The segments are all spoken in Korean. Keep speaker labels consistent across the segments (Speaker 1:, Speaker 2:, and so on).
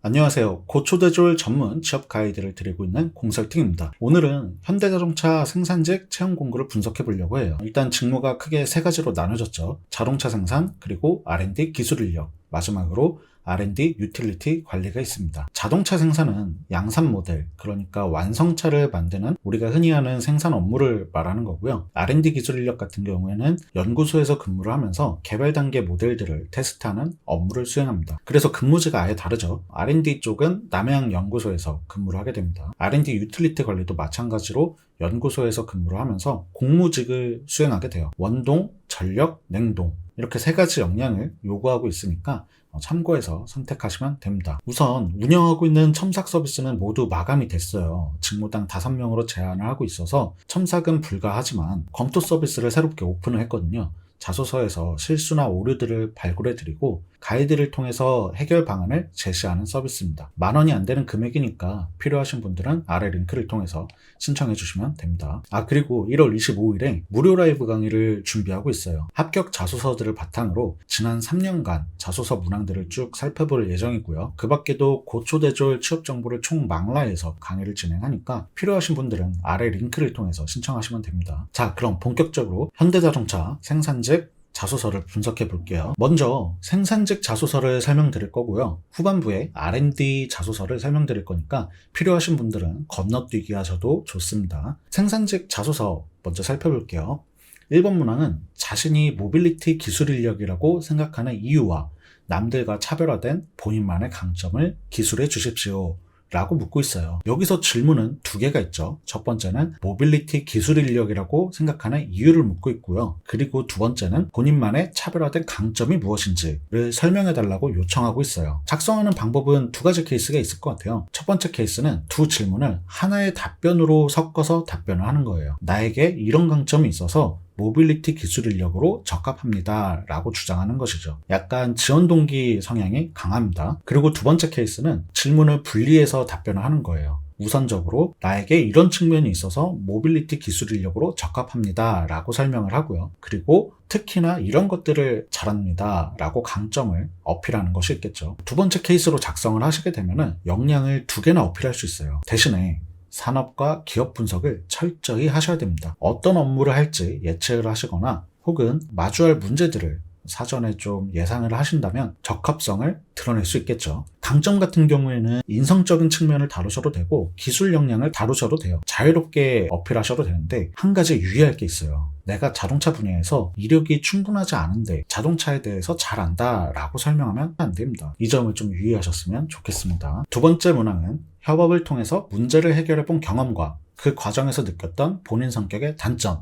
Speaker 1: 안녕하세요. 고초대졸 전문 취업 가이드를 드리고 있는 공설팅입니다. 오늘은 현대자동차 생산직 채용 공고를 분석해 보려고 해요. 일단 직무가 크게 세 가지로 나눠졌죠. 자동차 생산, 그리고 R&D 기술 인력, 마지막으로 R&D 유틸리티 관리가 있습니다. 자동차 생산은 양산 모델, 그러니까 완성차를 만드는 우리가 흔히 하는 생산 업무를 말하는 거고요. R&D 기술 인력 같은 경우에는 연구소에서 근무를 하면서 개발 단계 모델들을 테스트하는 업무를 수행합니다. 그래서 근무지가 아예 다르죠. R&D 쪽은 남해안 연구소에서 근무를 하게 됩니다. R&D 유틸리티 관리도 마찬가지로 연구소에서 근무를 하면서 공무직을 수행하게 돼요. 원동, 전력, 냉동 이렇게 세 가지 역량을 요구하고 있으니까 참고해서 선택하시면 됩니다. 우선 운영하고 있는 첨삭 서비스는 모두 마감이 됐어요. 직무당 5명으로 제한을 하고 있어서 첨삭은 불가하지만 검토 서비스를 새롭게 오픈을 했거든요. 자소서에서 실수나 오류들을 발굴해드리고 가이드를 통해서 해결 방안을 제시하는 서비스입니다. 10,000원이 안 되는 금액이니까 필요하신 분들은 아래 링크를 통해서 신청해 주시면 됩니다. 그리고 1월 25일에 무료 라이브 강의를 준비하고 있어요. 합격 자소서들을 바탕으로 지난 3년간 자소서 문항들을 쭉 살펴볼 예정이고요. 그 밖에도 고초대졸 취업 정보를 총망라해서 강의를 진행하니까 필요하신 분들은 아래 링크를 통해서 신청하시면 됩니다. 자, 그럼 본격적으로 현대자동차 생산직 자소서를 분석해 볼게요. 먼저 생산직 자소서를 설명드릴 거고요. 후반부에 R&D 자소서를 설명드릴 거니까 필요하신 분들은 건너뛰기 하셔도 좋습니다. 생산직 자소서 먼저 살펴볼게요. 1번 문항은 자신이 모빌리티 기술 인력이라고 생각하는 이유와 남들과 차별화된 본인만의 강점을 기술해 주십시오 라고 묻고 있어요. 여기서 질문은 두 개가 있죠. 첫 번째는 모빌리티 기술 인력이라고 생각하는 이유를 묻고 있고요. 그리고 두 번째는 본인만의 차별화된 강점이 무엇인지를 설명해 달라고 요청하고 있어요. 작성하는 방법은 두 가지 케이스가 있을 것 같아요. 첫 번째 케이스는 두 질문을 하나의 답변으로 섞어서 답변을 하는 거예요. 나에게 이런 강점이 있어서 모빌리티 기술 인력으로 적합합니다 라고 주장하는 것이죠. 약간 지원 동기 성향이 강합니다. 그리고 두 번째 케이스는 질문을 분리해서 답변을 하는 거예요. 우선적으로 나에게 이런 측면이 있어서 모빌리티 기술 인력으로 적합합니다 라고 설명을 하고요. 그리고 특히나 이런 것들을 잘합니다 라고 강점을 어필하는 것이 있겠죠. 두 번째 케이스로 작성을 하시게 되면 역량을 두 개나 어필할 수 있어요. 대신에 산업과 기업 분석을 철저히 하셔야 됩니다. 어떤 업무를 할지 예측을 하시거나 혹은 마주할 문제들을 사전에 좀 예상을 하신다면 적합성을 드러낼 수 있겠죠. 강점 같은 경우에는 인성적인 측면을 다루셔도 되고 기술 역량을 다루셔도 돼요. 자유롭게 어필하셔도 되는데 한 가지 유의할 게 있어요. 내가 자동차 분야에서 이력이 충분하지 않은데 자동차에 대해서 잘 안다 라고 설명하면 안 됩니다. 이 점을 좀 유의하셨으면 좋겠습니다. 두 번째 문항은 협업을 통해서 문제를 해결해 본 경험과 그 과정에서 느꼈던 본인 성격의 단점,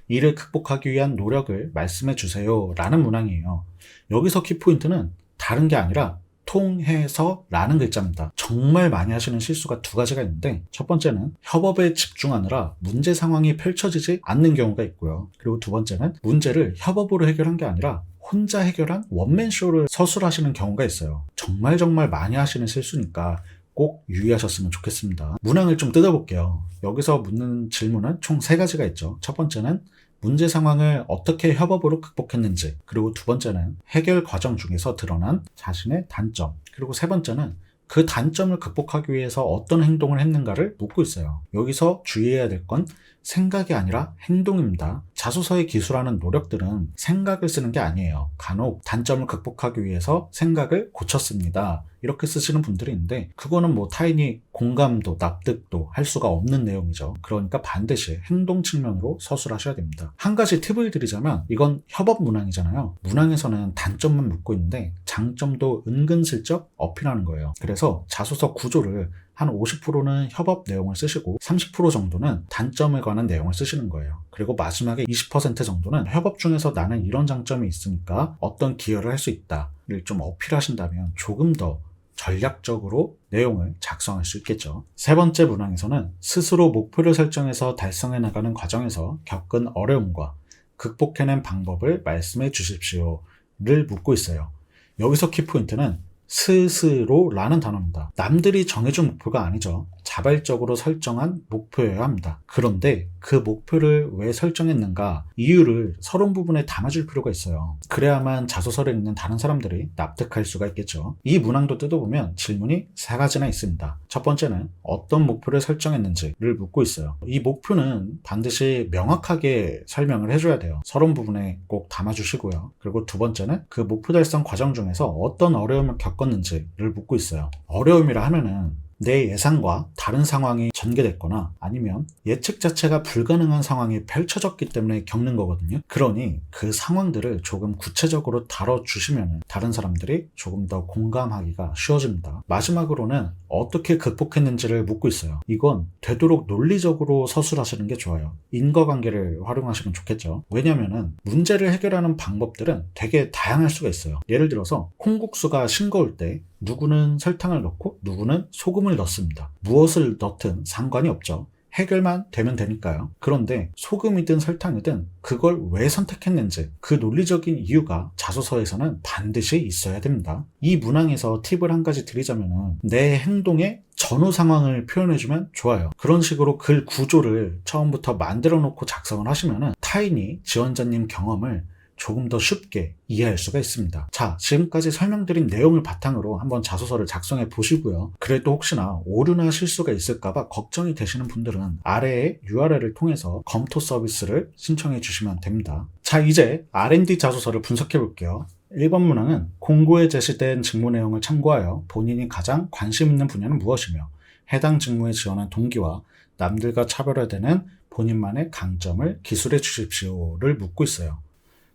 Speaker 1: 이를 극복하기 위한 노력을 말씀해 주세요 라는 문항이에요. 여기서 키포인트는 다른 게 아니라 통해서 라는 글자입니다. 정말 많이 하시는 실수가 두 가지가 있는데 첫 번째는 협업에 집중하느라 문제 상황이 펼쳐지지 않는 경우가 있고요. 그리고 두 번째는 문제를 협업으로 해결한 게 아니라 혼자 해결한 원맨쇼를 서술하시는 경우가 있어요. 정말 많이 하시는 실수니까 꼭 유의하셨으면 좋겠습니다. 문항을 좀 뜯어볼게요. 여기서 묻는 질문은 총 3가지가 있죠. 첫 번째는 문제 상황을 어떻게 협업으로 극복했는지, 그리고 두 번째는 해결 과정 중에서 드러난 자신의 단점, 그리고 세 번째는 그 단점을 극복하기 위해서 어떤 행동을 했는가를 묻고 있어요. 여기서 주의해야 될 건 생각이 아니라 행동입니다. 자소서에 기술하는 노력들은 생각을 쓰는 게 아니에요. 간혹 단점을 극복하기 위해서 생각을 고쳤습니다. 이렇게 쓰시는 분들이 있는데 그거는 타인이 공감도 납득도 할 수가 없는 내용이죠. 그러니까 반드시 행동 측면으로 서술하셔야 됩니다. 한 가지 팁을 드리자면 이건 협업 문항이잖아요. 문항에서는 단점만 묻고 있는데 장점도 은근슬쩍 어필하는 거예요. 그래서 자소서 구조를 한 50%는 협업 내용을 쓰시고 30% 정도는 단점에 관한 내용을 쓰시는 거예요. 그리고 마지막에 20% 정도는 협업 중에서 나는 이런 장점이 있으니까 어떤 기여를 할 수 있다를 좀 어필하신다면 조금 더 전략적으로 내용을 작성할 수 있겠죠. 세 번째 문항에서는 스스로 목표를 설정해서 달성해 나가는 과정에서 겪은 어려움과 극복해낸 방법을 말씀해 주십시오를 묻고 있어요. 여기서 키포인트는 스스로라는 단어입니다. 남들이 정해준 목표가 아니죠. 자발적으로 설정한 목표여야 합니다. 그런데 그 목표를 왜 설정했는가 이유를 서론 부분에 담아줄 필요가 있어요. 그래야만 자소서를 읽는 다른 사람들이 납득할 수가 있겠죠. 이 문항도 뜯어보면 질문이 3가지나 있습니다. 첫 번째는 어떤 목표를 설정했는지를 묻고 있어요. 이 목표는 반드시 명확하게 설명을 해줘야 돼요. 서론 부분에 꼭 담아주시고요. 그리고 두 번째는 그 목표 달성 과정 중에서 어떤 어려움을 겪었는지를 묻고 있어요. 어려움이라 하면은 내 예상과 다른 상황이 전개됐거나 아니면 예측 자체가 불가능한 상황이 펼쳐졌기 때문에 겪는 거거든요. 그러니 그 상황들을 조금 구체적으로 다뤄주시면 다른 사람들이 조금 더 공감하기가 쉬워집니다. 마지막으로는 어떻게 극복했는지를 묻고 있어요. 이건 되도록 논리적으로 서술하시는 게 좋아요. 인과관계를 활용하시면 좋겠죠. 왜냐면은 문제를 해결하는 방법들은 되게 다양할 수가 있어요. 예를 들어서 콩국수가 싱거울 때 누구는 설탕을 넣고 누구는 소금을 넣습니다. 무엇을 넣든 상관이 없죠. 해결만 되면 되니까요. 그런데 소금이든 설탕이든 그걸 왜 선택했는지 그 논리적인 이유가 자소서에서는 반드시 있어야 됩니다. 이 문항에서 팁을 한 가지 드리자면 내 행동의 전후 상황을 표현해주면 좋아요. 그런 식으로 글 구조를 처음부터 만들어 놓고 작성을 하시면 타인이 지원자님 경험을 조금 더 쉽게 이해할 수가 있습니다. 자, 지금까지 설명드린 내용을 바탕으로 한번 자소서를 작성해 보시고요. 그래도 혹시나 오류나 실수가 있을까봐 걱정이 되시는 분들은 아래의 URL을 통해서 검토 서비스를 신청해 주시면 됩니다. 자, 이제 R&D 자소서를 분석해 볼게요. 1번 문항은 공고에 제시된 직무 내용을 참고하여 본인이 가장 관심 있는 분야는 무엇이며 해당 직무에 지원한 동기와 남들과 차별화되는 본인만의 강점을 기술해 주십시오를 묻고 있어요.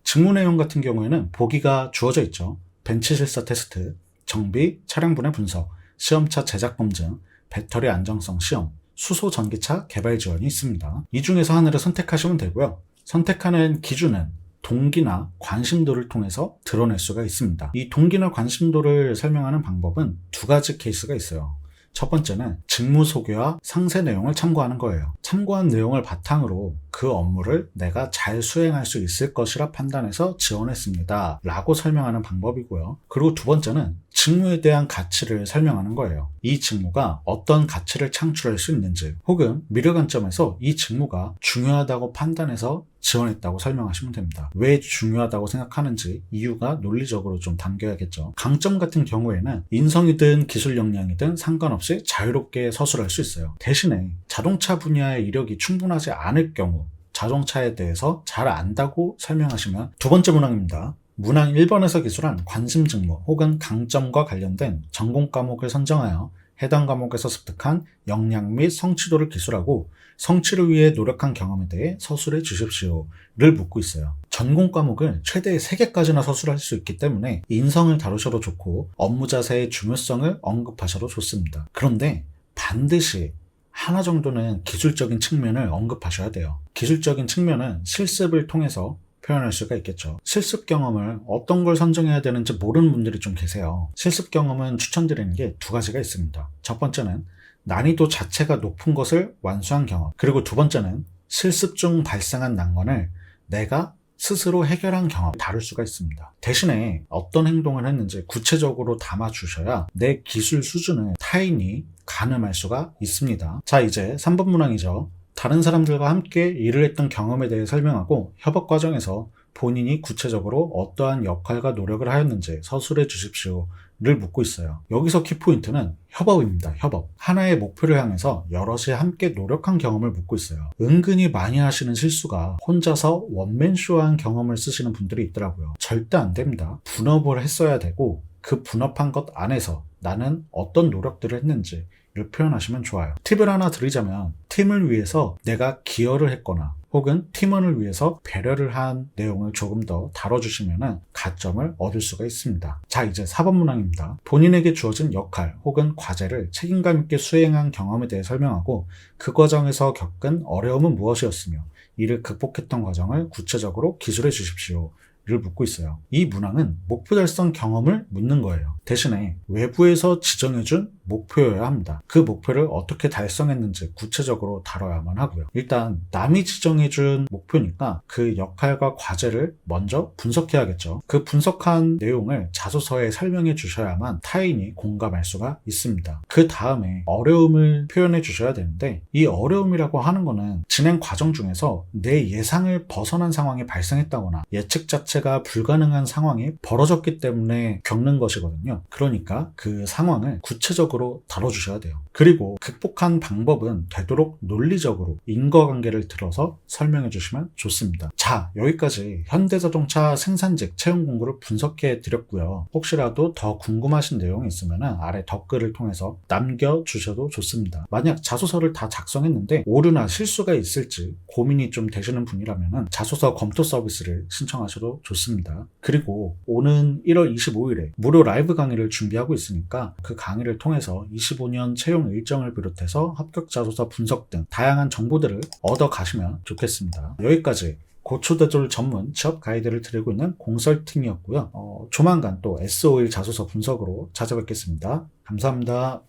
Speaker 1: 직무 내용 같은 경우에는 보기가 주어져 있죠. 벤치 실사 테스트, 정비, 차량 분해 분석, 시험차 제작 검증, 배터리 안정성 시험, 수소 전기차 개발 지원이 있습니다. 이 중에서 하나를 선택하시면 되고요. 선택하는 기준은 동기나 관심도를 통해서 드러낼 수가 있습니다. 이 동기나 관심도를 설명하는 방법은 2가지 케이스가 있어요. 첫 번째는 직무 소개와 상세 내용을 참고하는 거예요. 참고한 내용을 바탕으로 그 업무를 내가 잘 수행할 수 있을 것이라 판단해서 지원했습니다 라고 설명하는 방법이고요. 그리고 두 번째는 직무에 대한 가치를 설명하는 거예요. 이 직무가 어떤 가치를 창출할 수 있는지 혹은 미래 관점에서 이 직무가 중요하다고 판단해서 지원했다고 설명하시면 됩니다. 왜 중요하다고 생각하는지 이유가 논리적으로 좀 담겨야겠죠. 강점 같은 경우에는 인성이든 기술 역량이든 상관없이 자유롭게 서술할 수 있어요. 대신에 자동차 분야의 이력이 충분하지 않을 경우 자동차에 대해서 잘 안다고 설명하시면 두 번째 문항입니다. 문항 1번에서 기술한 관심 직무 혹은 강점과 관련된 전공 과목을 선정하여 해당 과목에서 습득한 역량 및 성취도를 기술하고 성취를 위해 노력한 경험에 대해 서술해 주십시오를 묻고 있어요. 전공 과목을 최대 3개까지나 서술할 수 있기 때문에 인성을 다루셔도 좋고 업무 자세의 중요성을 언급하셔도 좋습니다. 그런데 반드시 하나 정도는 기술적인 측면을 언급하셔야 돼요. 기술적인 측면은 실습을 통해서 표현할 수가 있겠죠. 실습 경험을 어떤 걸 선정해야 되는지 모르는 분들이 좀 계세요. 실습 경험은 추천드리는 게 2가지가 있습니다. 첫 번째는 난이도 자체가 높은 것을 완수한 경험, 그리고 두 번째는 실습 중 발생한 난관을 내가 스스로 해결한 경험을 다룰 수가 있습니다. 대신에 어떤 행동을 했는지 구체적으로 담아주셔야 내 기술 수준을 타인이 가늠할 수가 있습니다. 자, 이제 3번 문항이죠. 다른 사람들과 함께 일을 했던 경험에 대해 설명하고 협업 과정에서 본인이 구체적으로 어떠한 역할과 노력을 하였는지 서술해 주십시오를 묻고 있어요. 여기서 키포인트는 협업입니다. 협업. 하나의 목표를 향해서 여럿이 함께 노력한 경험을 묻고 있어요. 은근히 많이 하시는 실수가 혼자서 원맨쇼한 경험을 쓰시는 분들이 있더라고요. 절대 안 됩니다. 분업을 했어야 되고 그 분업한 것 안에서 나는 어떤 노력들을 했는지 를 표현하시면 좋아요. 팁을 하나 드리자면 팀을 위해서 내가 기여를 했거나 혹은 팀원을 위해서 배려를 한 내용을 조금 더 다뤄주시면 가점을 얻을 수가 있습니다. 자, 이제 4번 문항입니다. 본인에게 주어진 역할 혹은 과제를 책임감 있게 수행한 경험에 대해 설명하고 그 과정에서 겪은 어려움은 무엇이었으며 이를 극복했던 과정을 구체적으로 기술해 주십시오 를 묻고 있어요. 이 문항은 목표 달성 경험을 묻는 거예요. 대신에 외부에서 지정해준 목표여야 합니다. 그 목표를 어떻게 달성했는지 구체적으로 다뤄야만 하고요. 일단 남이 지정해준 목표니까 그 역할과 과제를 먼저 분석해야겠죠. 그 분석한 내용을 자소서에 설명해 주셔야만 타인이 공감할 수가 있습니다. 그 다음에 어려움을 표현해 주셔야 되는데, 이 어려움이라고 하는 거는 진행 과정 중에서 내 예상을 벗어난 상황이 발생했다거나 예측 자체가 불가능한 상황이 벌어졌기 때문에 겪는 것이거든요. 그러니까 그 상황을 구체적으로 다뤄주셔야 돼요. 그리고 극복한 방법은 되도록 논리적으로 인과관계를 들어서 설명해 주시면 좋습니다. 자, 여기까지 현대자동차 생산직 채용 공고를 분석해 드렸고요. 혹시라도 더 궁금하신 내용이 있으면 아래 댓글을 통해서 남겨주셔도 좋습니다. 만약 자소서를 다 작성했는데 오류나 실수가 있을지 고민이 좀 되시는 분이라면 자소서 검토 서비스를 신청하셔도 좋습니다. 그리고 오는 1월 25일에 무료 라이브 강의를 준비하고 있으니까 그 강의를 통해서 25년 채용 일정을 비롯해서 합격 자소서 분석 등 다양한 정보들을 얻어 가시면 좋겠습니다. 여기까지 고초대졸 전문 취업 가이드를 드리고 있는 공설팅이었고요. 조만간 또 S51 자소서 분석으로 찾아뵙겠습니다. 감사합니다.